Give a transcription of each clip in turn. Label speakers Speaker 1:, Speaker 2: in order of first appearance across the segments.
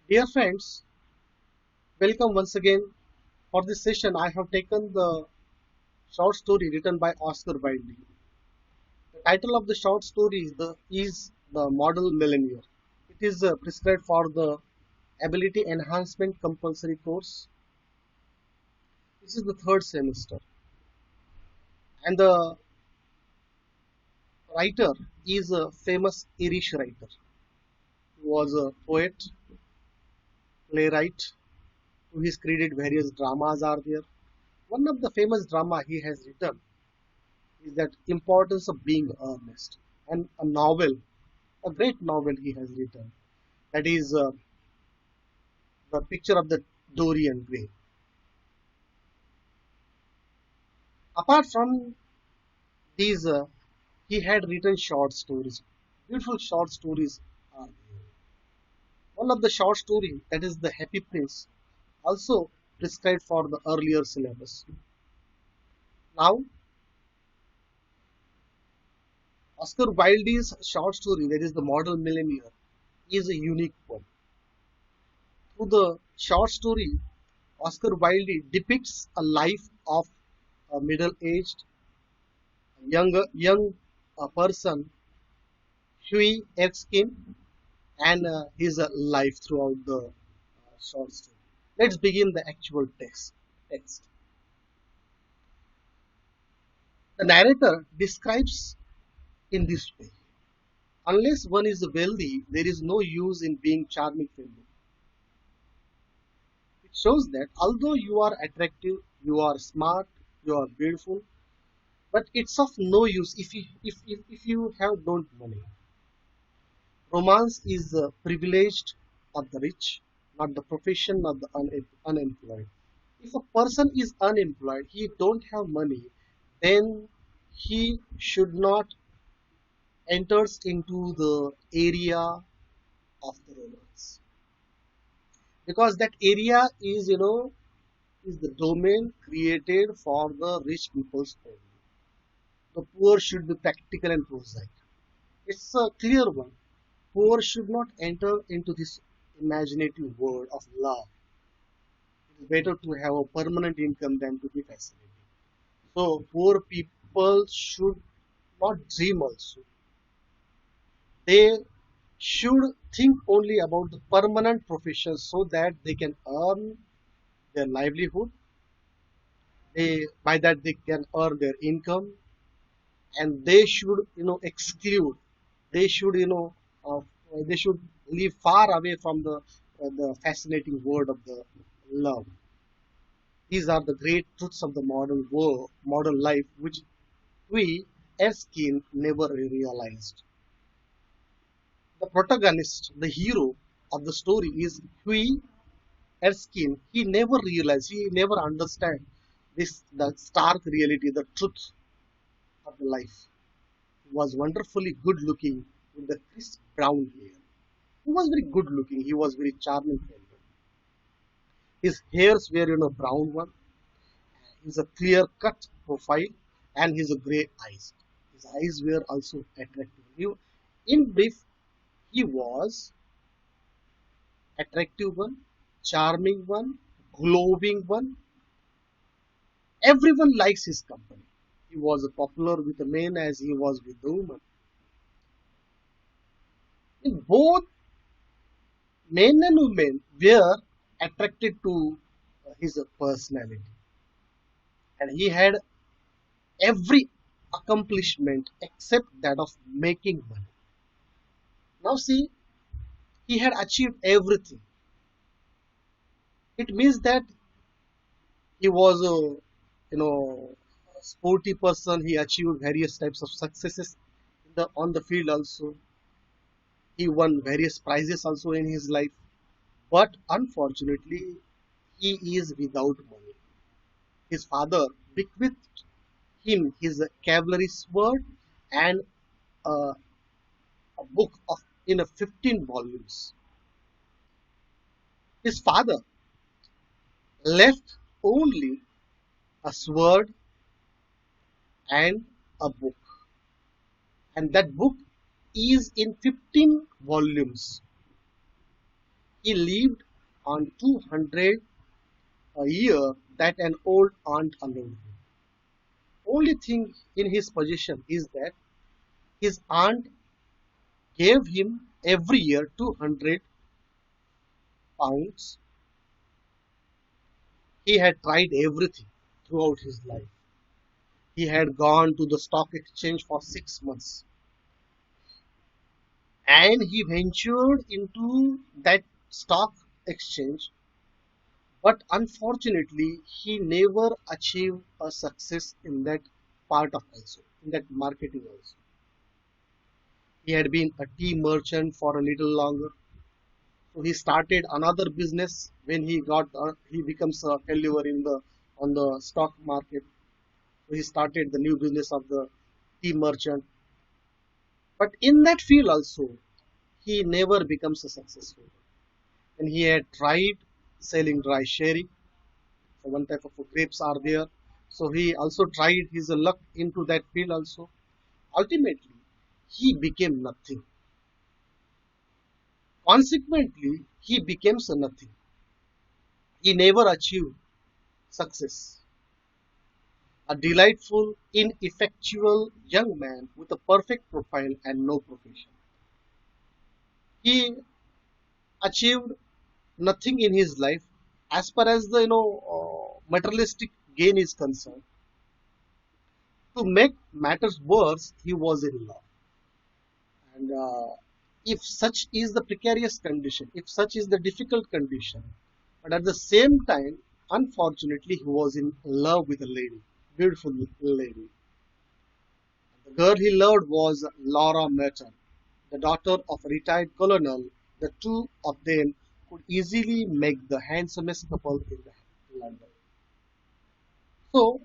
Speaker 1: Dear friends, welcome once again. For this session, I have taken the short story written by Oscar Wilde. The title of the short story is the Model Millionaire. It is prescribed for the Ability Enhancement Compulsory course. This is the third semester, and the writer is a famous Irish writer. He was a poet, playwright, who has created various dramas are there. One of the famous drama he has written is that importance of being earnest, and a novel, a great novel he has written, that is the picture of the Dorian Gray. Apart from these, he had written short stories, beautiful short stories are there. One of the short story, that is the Happy Prince, also prescribed for the earlier syllabus. Now, Oscar Wilde's short story, that is the Model Millionaire, is a unique one. Through the short story, Oscar Wilde depicts a life of a middle-aged, young person, Huey Erskine, and his life throughout the short story. Let's begin the actual text. The narrator describes in this way: unless one is wealthy, there is no use in being charming fellow. It shows that although you are attractive, you are smart, you are beautiful, but it's of no use if you have don't money. Romance is the privileged of the rich, not the profession of the unemployed. If a person is unemployed, he don't have money, then he should not enters into the area of the romance, because that area is the domain created for the rich people's only. The poor should be practical and prosaic. It's a clear one. Poor should not enter into this imaginative world of love. It is better to have a permanent income than to be fascinated. So poor people should not dream also. They should think only about the permanent profession so that they can earn their livelihood. By that they can earn their income, and they should exclude. They should uh, they should live far away from the fascinating world of the love. These are the great truths of the modern world, modern life, which we Erskine never realized. The protagonist, the hero of the story, is Huey Erskine. He never realized, he never understand the stark reality, the truth of the life. He was wonderfully good looking with the crisp brown hair. He was very good looking. He was very charming fellow. His hairs were brown one. He's a clear cut profile, and he's a grey eyes. His eyes were also attractive. In brief, he was attractive one, charming one, glowing one. Everyone likes his company. He was popular with the men as he was with the women. In both men and women were attracted to his personality, and he had every accomplishment except that of making money. Now see, he had achieved everything. It means that he was a sporty person. He achieved various types of successes on the field also. He won various prizes also in his life. But unfortunately, he is without money. His father bequeathed him his cavalry sword and a, a book of in a 15 volumes. His father left only a sword and a book, and that book is in 15 volumes. He lived on 200 a year that an old aunt allowed him. Only thing in his possession is that his aunt gave him every year 200 pounds. He had tried everything throughout his life. He had gone to the stock exchange for 6 months and he ventured into that stock exchange, but unfortunately, he never achieved a success in that part of also, in that marketing also. He had been a tea merchant for a little longer. So he started another business when he becomes a failure in the on the stock market. So he started the new business of the tea merchant. But in that field also, he never becomes a successful. And he had tried selling dry sherry. So one type of grapes are there. So he also tried his luck into that field also. Ultimately, he became nothing. Consequently, he becomes a nothing. He never achieved success. A delightful, ineffectual young man with a perfect profile and no profession. He achieved nothing in his life as far as the materialistic gain is concerned. To make matters worse, he was in love. And if such is the precarious condition, if such is the difficult condition, but at the same time, unfortunately, he was in love with a lady, beautiful lady. The girl he loved was Laura Merton, the daughter of a retired colonel. The two of them could easily make the handsomest couple in London. So,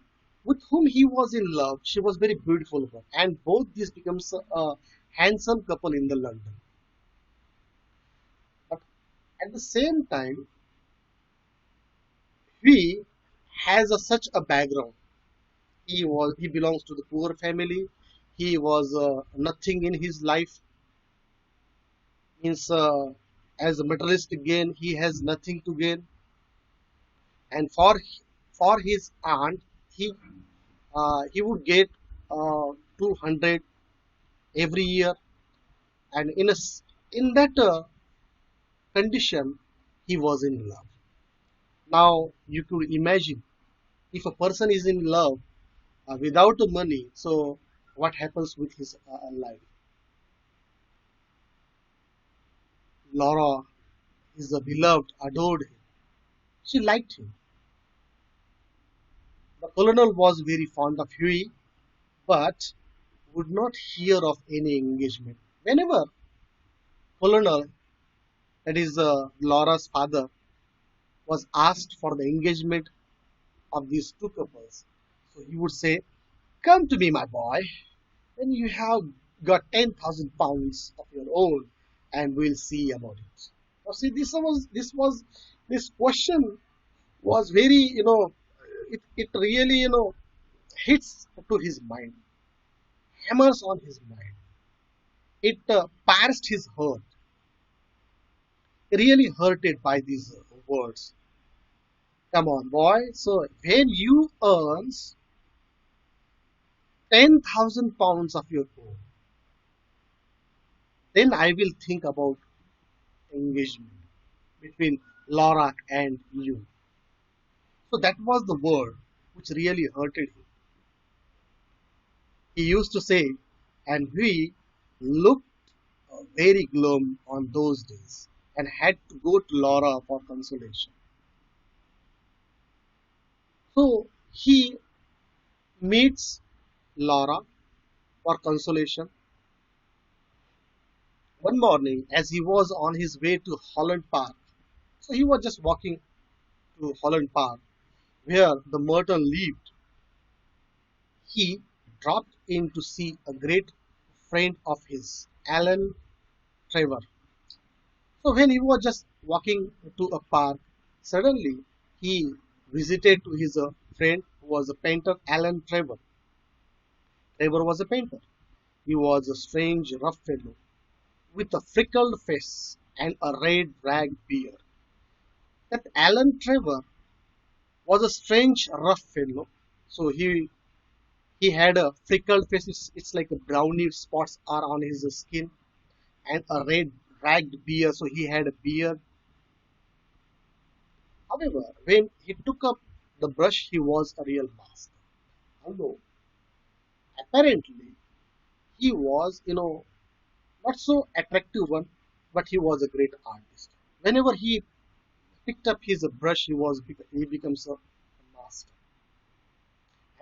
Speaker 1: with whom he was in love, she was very beautiful, and both these becomes a handsome couple in the London. But at the same time, he has such a background. He belongs to the poor family. He was nothing in his life. Means as a materialistic gain, he has nothing to gain. And for his aunt, he he would get 200 every year, and in that condition, he was in love. Now you could imagine if a person is in love without the money, so what happens with his life? Laura, his beloved, adored him. She liked him. The colonel was very fond of Huey, but would not hear of any engagement. Whenever colonel, that is Laura's father, was asked for the engagement of these two couples, so he would say, "Come to me, my boy, when you have got 10,000 pounds of your own, and we'll see about it." Now, see, this question was very, it really, hits to his mind, hammers on his mind. It pierced his heart, really hurted by these words. Come on, boy. So when you earn 10,000 pounds of your own, then I will think about engagement between Laura and you. So that was the word which really hurted him. He used to say, and we looked very glum on those days and had to go to Laura for consolation. So he meets Laura for consolation. One morning, as he was on his way to Holland Park, so he was just walking to Holland Park, where the Merton lived. He dropped in to see a great friend of his, Alan Trevor. So when he was just walking to a park, suddenly he visited to his friend who was a painter, Alan Trevor. Trevor was a painter. He was a strange, rough fellow with a freckled face and a red rag beard. That Alan Trevor was a strange, rough fellow. So he had a freckled face. It's like a brownie spots are on his skin, and a red ragged beard. So he had a beard. However, when he took up the brush, he was a real master. Although apparently he was, not so attractive one, but he was a great artist. Whenever he picked up his brush, he becomes a master,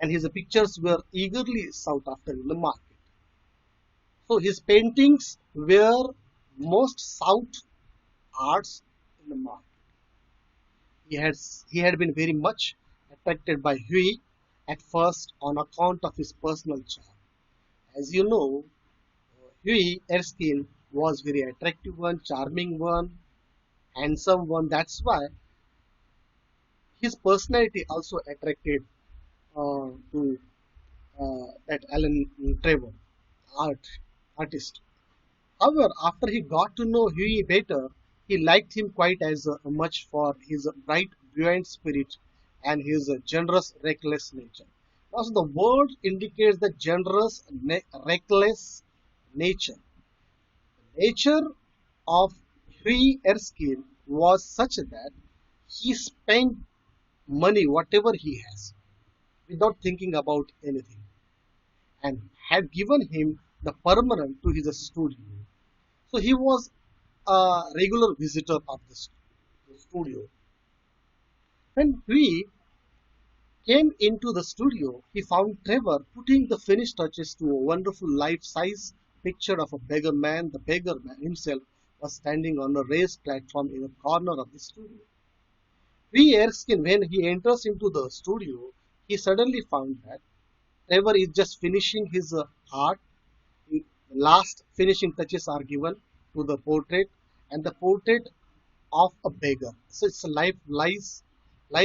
Speaker 1: and his pictures were eagerly sought after in the market. So his paintings were most sought arts in the market. He had been very much attracted by Huey at first on account of his personal charm. As you know, Huey Erskine was very attractive one, charming one, handsome one. That's why his personality also attracted to that Alan Trevor, art artist. However, after he got to know Huey better, he liked him quite as much for his bright, buoyant spirit and his generous, reckless nature. Also, the word indicates the generous, reckless nature. The nature of Huey Erskine was such that he spent money, whatever he has, without thinking about anything, and had given him the permanent to his studio. So he was a regular visitor of the studio. When we came into the studio, he found Trevor putting the finished touches to a wonderful life-size picture of a beggar man. The beggar man himself was standing on a raised platform in a corner of the studio. We Erskine, when he enters into the studio, he suddenly found that Trevor is just finishing his art. The last finishing touches are given to the portrait, and the portrait of a beggar. So it's a life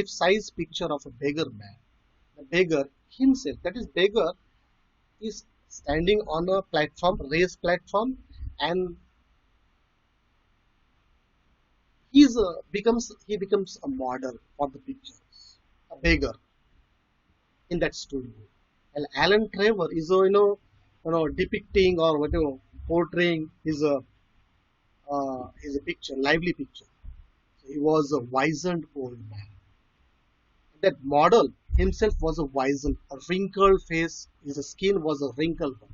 Speaker 1: size picture of a beggar man. The beggar himself, that is beggar, is standing on a platform, raised platform, and he becomes a model for the pictures, a beggar in that studio. And Alan Trevor is depicting or whatever portraying his picture, lively picture. So he was a wizened old man. That model himself was a wizened, a wrinkled face. His skin was a wrinkled one.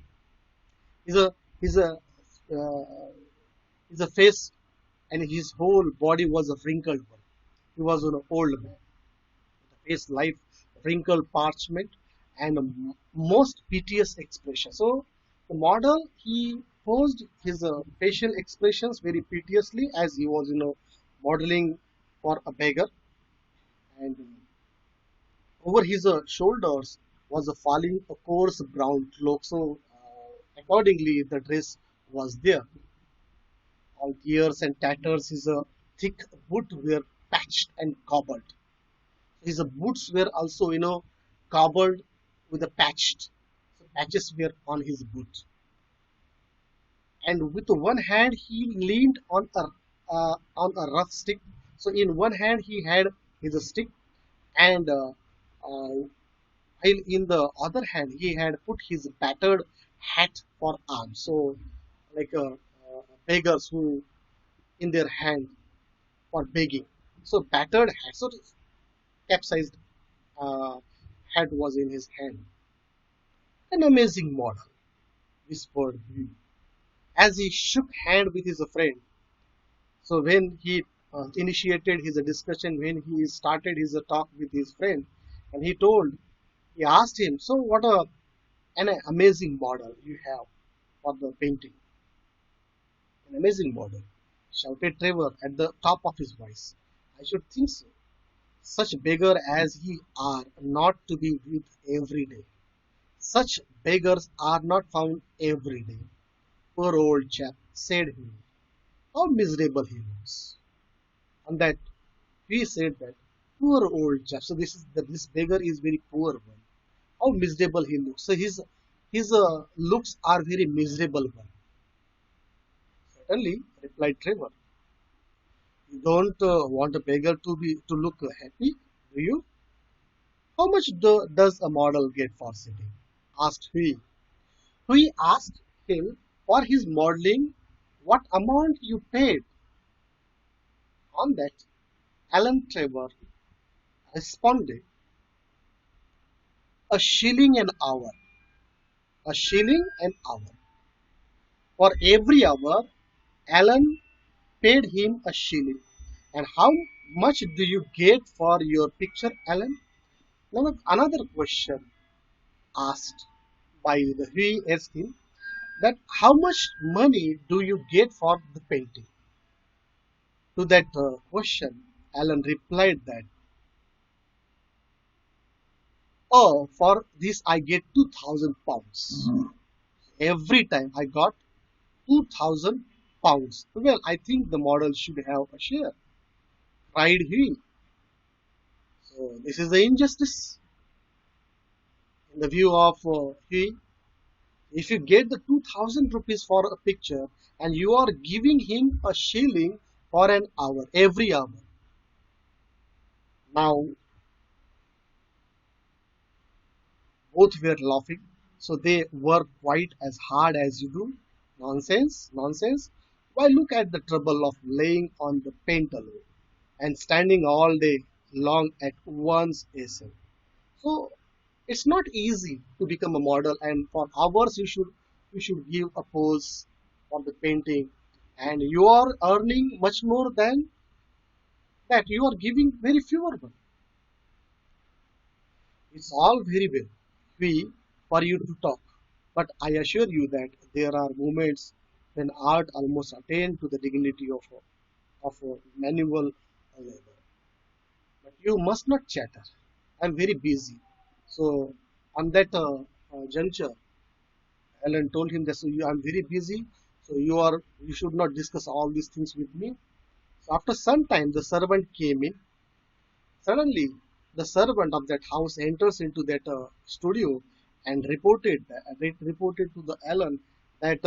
Speaker 1: His a his a his a face and his whole body was a wrinkled one. He was an old man. The face life wrinkled parchment and a most piteous expression. So the model he posed his facial expressions very piteously as he was modeling for a beggar, and over his shoulders was a falling a coarse brown cloak. So accordingly the dress was there. All tears and tatters, his thick boot were patched and cobbled. His boots were also cobbled with a patched. So patches were on his boot, and with one hand he leaned on a rough stick. So in one hand he had his stick, and while in the other hand he had put his battered hat for arms. So like beggars who in their hand for begging. So battered hat, so capsized uh, hat was in his hand. An amazing model, whispered he as he shook hand with his friend. So when he initiated his discussion, when he started his talk with his friend, and he asked him, "So what an amazing model you have for the painting? An amazing model!" shouted Trevor at the top of his voice. "I should think so. Such beggar as he are not to be with every day. Such beggars are not found every day. Poor old chap," said he. "How miserable he looks." On that, he said that poor old chap. So this beggar is very poor one. How miserable he looks. So his looks are very miserable one. "Certainly," replied Trevor. You don't want a beggar to look happy, do you? How much does a model get for sitting? Asked he. He asked him for his modeling what amount you paid. On that, Alan Trevor responded, a shilling an hour, a shilling an hour. For every hour, Alan paid him a shilling. And how much do you get for your picture, Alan? Now another question asked by the he asked him that how much money do you get for the painting? To that question, Alan replied that, oh, for this I get 2,000 pounds. Every time I got 2,000 pounds. Well, I think the model should have a share, cried he. So this is the injustice in the view of he. If you get the 2,000 rupees for a picture and you are giving him a shilling for an hour, every hour. Now both were laughing, so they work quite as hard as you do. Nonsense, nonsense. Why look at the trouble of laying on the paint alone and standing all day long at one's easel. So it's not easy to become a model, and for hours you should give a pose for the painting, and you are earning much more than that. You are giving very fewer one. It's all very well we for you to talk, but I assure you that there are moments when art almost attained to the dignity of a manual labor. But you must not chatter. I'm very busy. So on that juncture, Alan told him that so I'm very busy. So you should not discuss all these things with me. So after some time, the servant came in. Suddenly, the servant of that house enters into that studio and reported to the Alan that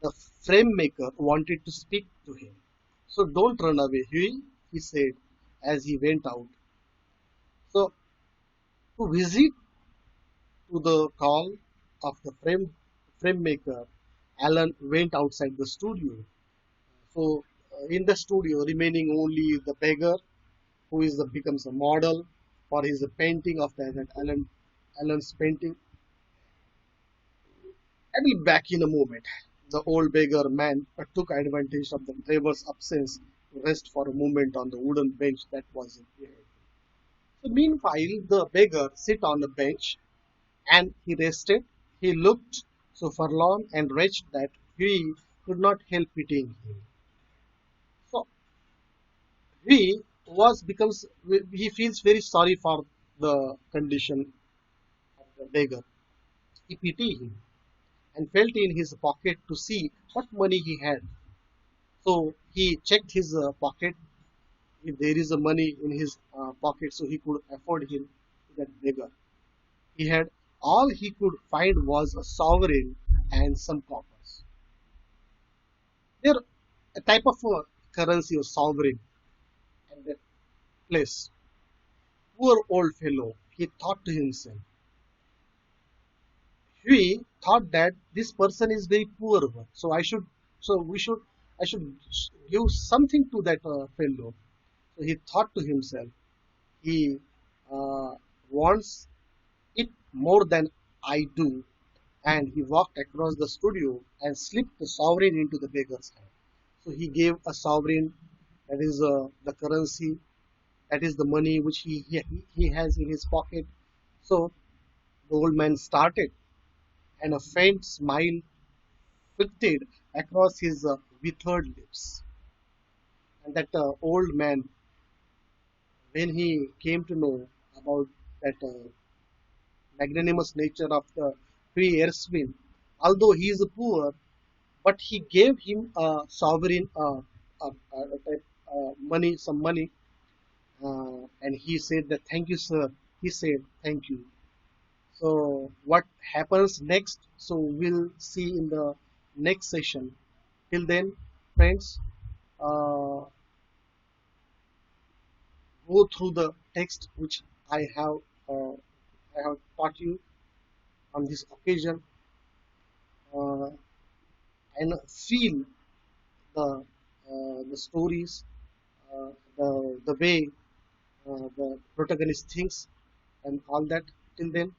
Speaker 1: the frame maker wanted to speak to him. So don't run away, Huey, he said as he went out. So to visit to the call of the frame maker, Alan went outside the studio. So in the studio, remaining only the beggar, who is becomes a model for his painting of that Alan's painting. I will be back in a moment. The old beggar man took advantage of the driver's absence to rest for a moment on the wooden bench that was behind. So meanwhile, the beggar sit on a bench and he rested. He looked so forlorn and wretched that he could not help pitying him. So becomes he feels very sorry for the condition of the beggar. He pitied him and felt in his pocket to see what money he had. So he checked his pocket if there is a money in his pocket, so he could afford him that beggar. He had all he could find was a sovereign and some coppers. They're a type of currency or sovereign at that place. Poor old fellow, he thought to himself. He thought that this person is very poor one, so I should give something to that fellow. So he thought to himself, he wants it more than I do, and he walked across the studio and slipped the sovereign into the beggar's hand. So he gave a sovereign, that is the currency, that is the money which he has in his pocket. So the old man started, and a faint smile filtered across his withered lips. And that old man, when he came to know about that magnanimous nature of the free airswim, although he is poor, but he gave him a sovereign money, some money, and he said that thank you, sir. He said thank you. So what happens next? So we'll see in the next session. Till then, friends, uh, go through the text which uh, I have taught you on this occasion, uh, and feel the stories, the way the protagonist thinks, and all that. Till then,